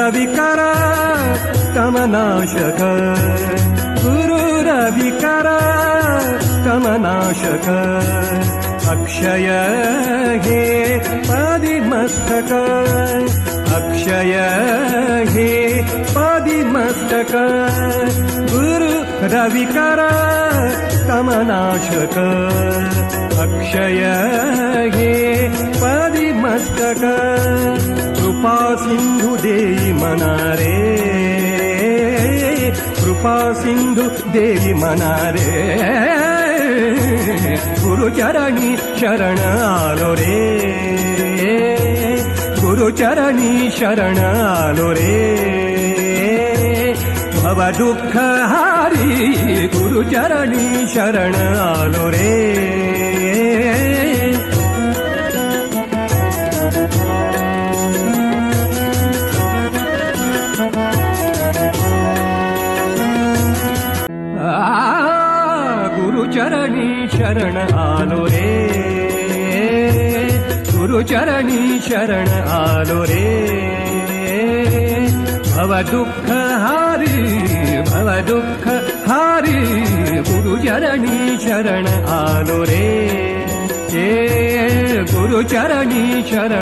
रविकर तमनाशक गुरु रविकर तमनाशक अक्षय हे पादिमस्तक अक्षय हे पादिमस्तक गुरु रविकर तमनाशक अक्षय हे पादिमस्तक कृपा सिंधु देई मनारे कृपा सिंधु देई मनारे गुरुचरणी शरण आलो रे गुरुचरणी शरण आलो रे भव दुःख हारी गुरुचरणी शरण आलो रे गुरुचरणी शरण आलो रे गुरुचरणी शरण आलो रे भव दुःख हारी गुरुचरणी शरण आलो रे गुरुचरणी शरण